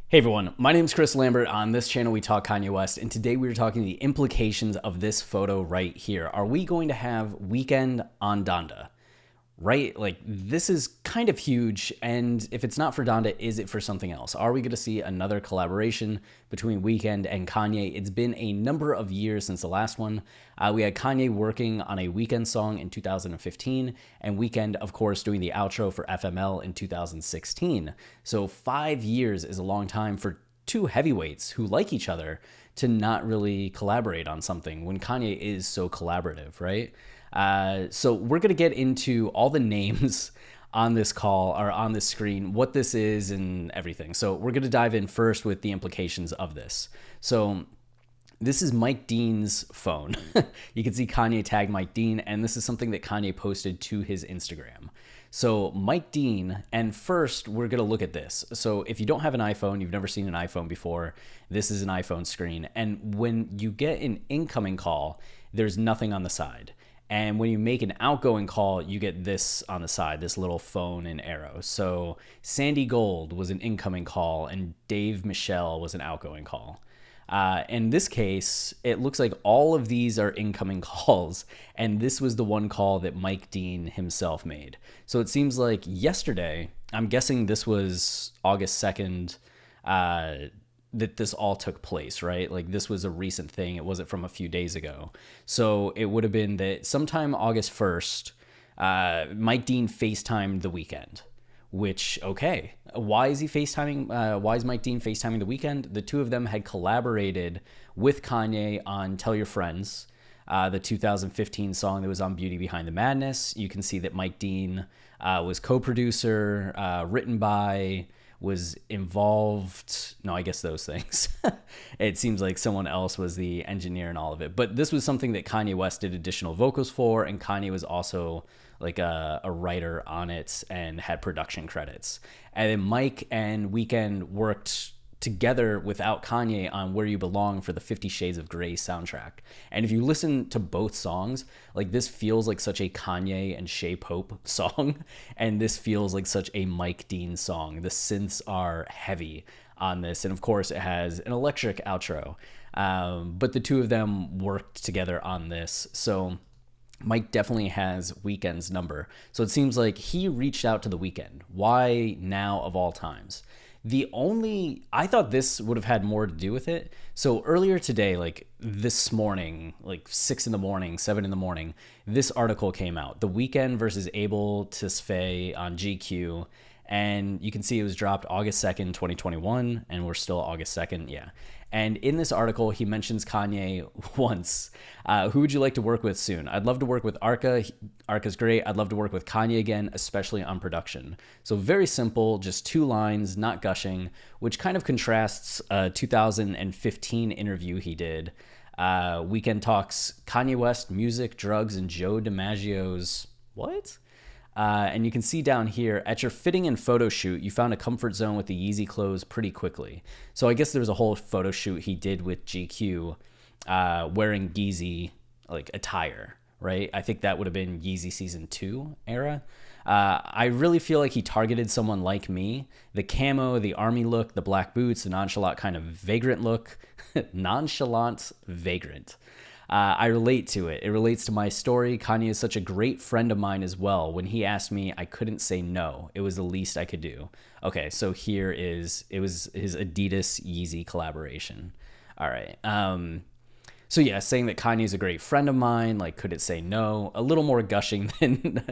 Hey everyone, my name is Chris Lambert. On this channel, we talk Kanye West, and today we're talking the implications of this photo right here. Are we going to have Weeknd on Donda? Right? Like, this is kind of huge, and if it's not for Donda, is it for something else? Are we going to see another collaboration between Weeknd and Kanye? It's been a number of years since the last one. We had Kanye working on a Weeknd song in 2015, and Weeknd, of course, doing the outro for FML in 2016. So 5 years is a long time for two heavyweights who like each other to not really collaborate on something when Kanye is so collaborative, right? So we're going to get into all the names on this call or on this screen, what this is and everything. So we're going to dive in first with the implications of this. So this is Mike Dean's phone. You can see Kanye tag Mike Dean, and this is something that Kanye posted to his Instagram. So Mike Dean, and first we're going to look at this. So if you don't have an iPhone, you've never seen an iPhone before, this is an iPhone screen. And when you get an incoming call, there's nothing on the side. And when you make an outgoing call, you get this on the side, this little phone and arrow. So Sandy Gold was an incoming call, and Dave Michelle was an outgoing call. In this case, it looks like all of these are incoming calls, and this was the one call that Mike Dean himself made. So it seems like yesterday, I'm guessing this was August 2nd, that this all took place, right? Like, this was a recent thing. It wasn't from a few days ago. So it would have been that sometime August 1st, Mike Dean FaceTimed The Weeknd, which, okay, why is he FaceTiming? Why is Mike Dean FaceTiming The Weeknd? The two of them had collaborated with Kanye on Tell Your Friends, the 2015 song that was on Beauty Behind the Madness. You can see that Mike Dean was co-producer, written by, was involved. No, I guess those things. It seems like someone else was the engineer and all of it. But this was something that Kanye West did additional vocals for, and Kanye was also like a writer on it and had production credits. And then Mike and Weeknd worked together without Kanye on Where You Belong for the 50 Shades of Grey soundtrack. And if you listen to both songs, like, this feels like such a Kanye and Shay Pope song, and this feels like such a Mike Dean song. The synths are heavy on this, and of course it has an electric outro. But the two of them worked together on this. So Mike definitely has Weeknd's number. So it seems like he reached out to The Weeknd. Why now of all times? I thought this would have had more to do with it. So earlier today, like this morning, like 6 in the morning, 7 in the morning, this article came out. The Weeknd versus Abel Tesfaye on GQ. And you can see it was dropped August 2nd, 2021, and we're still August 2nd, yeah. And in this article, he mentions Kanye once. Who would you like to work with soon? I'd love to work with Arca. Arca's great. I'd love to work with Kanye again, especially on production. So very simple, just 2 lines, not gushing, which kind of contrasts a 2015 interview he did. Weeknd talks Kanye West, music, drugs, and Joe DiMaggio's what? And you can see down here, at your fitting and photo shoot, you found a comfort zone with the Yeezy clothes pretty quickly. So I guess there was a whole photo shoot he did with GQ wearing Yeezy like attire, right? I think that would have been Yeezy season 2 era. I really feel like he targeted someone like me. The camo, the army look, the black boots, the nonchalant kind of vagrant look. Nonchalant vagrant. I relate to it. It relates to my story. Kanye is such a great friend of mine as well. When he asked me, I couldn't say no. It was the least I could do. Okay, so it was his Adidas Yeezy collaboration. All right. So yeah, saying that Kanye is a great friend of mine, like, could it say no? A little more gushing than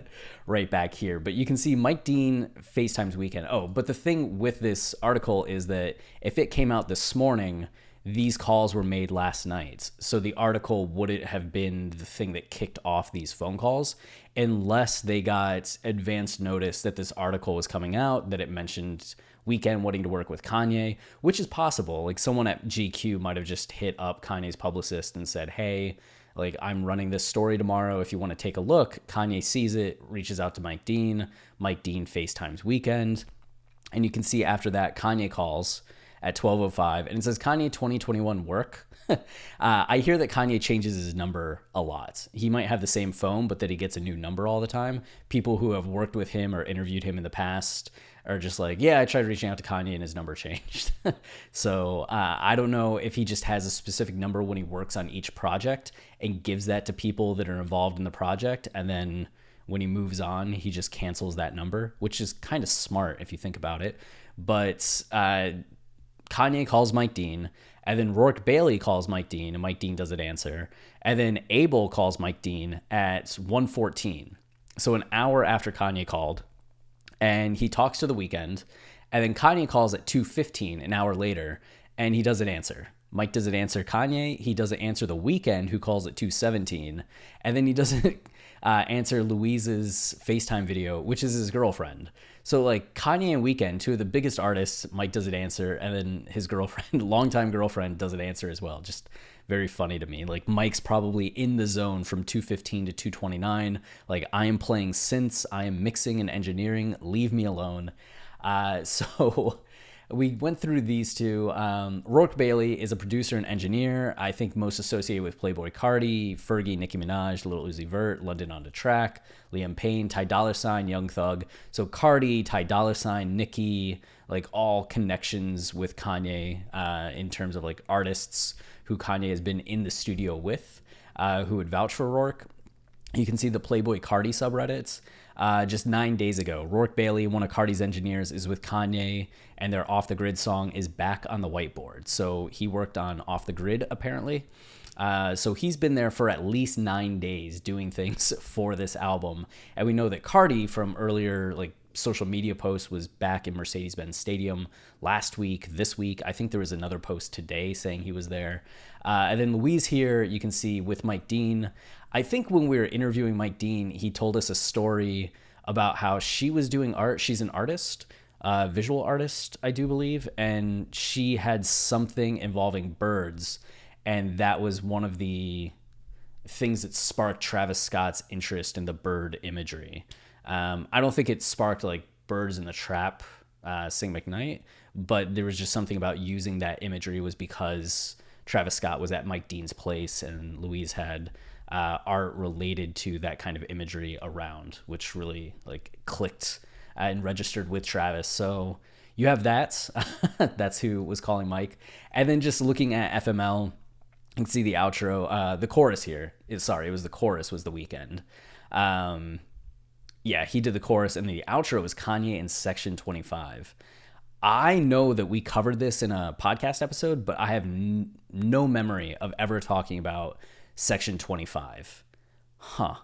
right back here. But you can see Mike Dean FaceTimes Weeknd. Oh, but the thing with this article is that if it came out this morning, these calls were made last night. So the article wouldn't have been the thing that kicked off these phone calls unless they got advance notice that this article was coming out, that it mentioned Weeknd wanting to work with Kanye, which is possible. Like, someone at GQ might have just hit up Kanye's publicist and said, hey, like, I'm running this story tomorrow. If you want to take a look. Kanye sees it, reaches out to Mike Dean. Mike Dean FaceTimes Weeknd. And you can see after that, Kanye calls at 12:05, and it says Kanye 2021 work. I hear that Kanye changes his number a lot. He might have the same phone, but that he gets a new number all the time. People who have worked with him or interviewed him in the past are just like, yeah, I tried reaching out to Kanye and his number changed. So I don't know if he just has a specific number when he works on each project and gives that to people that are involved in the project, and then when he moves on, he just cancels that number, which is kind of smart if you think about it. But Kanye calls Mike Dean, and then Rourke Bailey calls Mike Dean, and Mike Dean doesn't answer. And then Abel calls Mike Dean at 1:14. So an hour after Kanye called, and he talks to The Weeknd, and then Kanye calls at 2:15, an hour later, and he doesn't answer. Mike doesn't answer Kanye. He doesn't answer The Weeknd, who calls at 2:17, and then he doesn't answer Louise's FaceTime video, which is his girlfriend. So like Kanye and Weeknd, two of the biggest artists, Mike doesn't answer, and then his girlfriend, longtime girlfriend, doesn't answer as well. Just very funny to me. Like Mike's probably in the zone from 2:15 to 2:29. Like, I am playing synths, I am mixing and engineering, leave me alone. So we went through these two. Rourke Bailey is a producer and engineer, I think most associated with Playboi Carti, Fergie, Nicki Minaj, Lil Uzi Vert, London on the Track, Liam Payne, Ty Dolla $ign, Young Thug. So Carti, Ty Dolla $ign, Nicki, like all connections with Kanye in terms of like artists who Kanye has been in the studio with, who would vouch for Rourke. You can see the Playboi Carti subreddits. Just 9 days ago, Rourke Bailey, one of Carti's engineers, is with Kanye, and their Off the Grid song is back on the whiteboard. So he worked on Off the Grid, apparently. So he's been there for at least 9 days doing things for this album. And we know that Carti, from earlier like social media posts, was back in Mercedes-Benz Stadium last week, this week. I think there was another post today saying he was there. And then Louise here, you can see with Mike Dean. I think when we were interviewing Mike Dean, he told us a story about how she was doing art. She's an artist, visual artist, I do believe. And she had something involving birds. And that was one of the things that sparked Travis Scott's interest in the bird imagery. I don't think it sparked like Birds in the Trap, Sing McKnight, but there was just something about using that imagery was because Travis Scott was at Mike Dean's place and Louise had art related to that kind of imagery around, which really like clicked and registered with Travis. So you have that. That's who was calling Mike. And then just looking at FML, you can see the outro. The chorus here is, sorry, it was the chorus was The Weeknd. Yeah, he did the chorus, and the outro was Kanye in Section 25. I know that we covered this in a podcast episode, but I have no memory of ever talking about Section 25. Huh.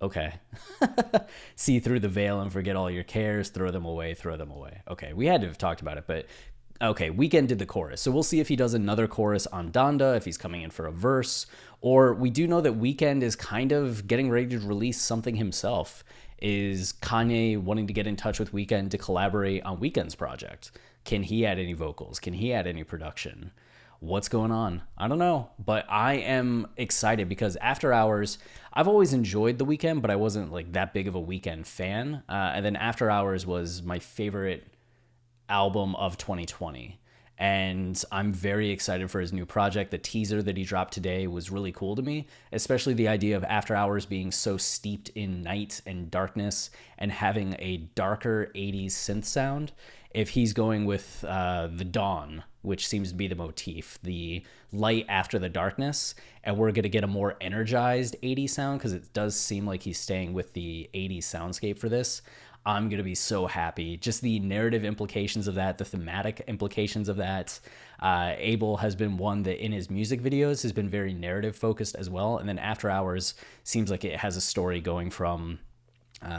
Okay. See through the veil and forget all your cares, throw them away, throw them away. Okay, we had to have talked about it, but okay, Weeknd did the chorus. So we'll see if he does another chorus on Donda, if he's coming in for a verse, or we do know that Weeknd is kind of getting ready to release something himself. Is Kanye wanting to get in touch with Weeknd to collaborate on Weeknd's project? Can he add any vocals? Can he add any production? What's going on? I don't know, but I am excited because After Hours, I've always enjoyed The Weeknd, but I wasn't like that big of a Weeknd fan. And then After Hours was my favorite album of 2020. And I'm very excited for his new project. The teaser that he dropped today was really cool to me, especially the idea of After Hours being so steeped in night and darkness and having a darker 80s synth sound. If he's going with the dawn, which seems to be the motif, the light after the darkness, and we're going to get a more energized 80s sound because it does seem like he's staying with the 80s soundscape for this. I'm going to be so happy. Just the narrative implications of that, the thematic implications of that. Abel has been one that in his music videos has been very narrative focused as well. And then After Hours seems like it has a story going from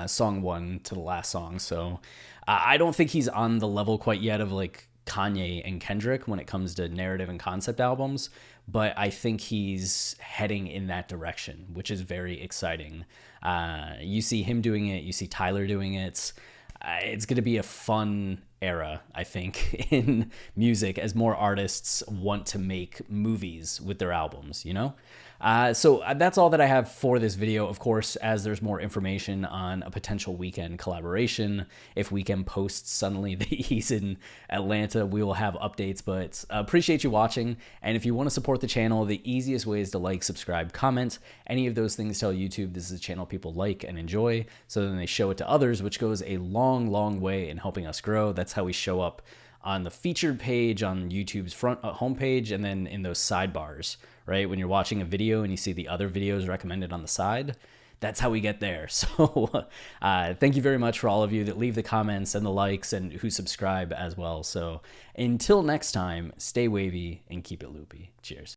song one to the last song. So I don't think he's on the level quite yet of like Kanye and Kendrick when it comes to narrative and concept albums, but I think he's heading in that direction, which is very exciting. You see him doing it, you see Tyler doing it. It's going to be a fun era, I think, in music as more artists want to make movies with their albums, you know? So that's all that I have for this video. Of course, as there's more information on a potential Weeknd collaboration, if Weeknd posts suddenly that he's in Atlanta, we will have updates, but appreciate you watching. And if you want to support the channel, the easiest way is to like, subscribe, comment. Any of those things tell YouTube this is a channel people like and enjoy, so then they show it to others, which goes a long, long way in helping us grow. That's how we show up on the featured page on YouTube's front homepage, and then in those sidebars, right? When you're watching a video and you see the other videos recommended on the side, that's how we get there. So thank you very much for all of you that leave the comments and the likes and who subscribe as well. So until next time, stay wavy and keep it loopy. Cheers.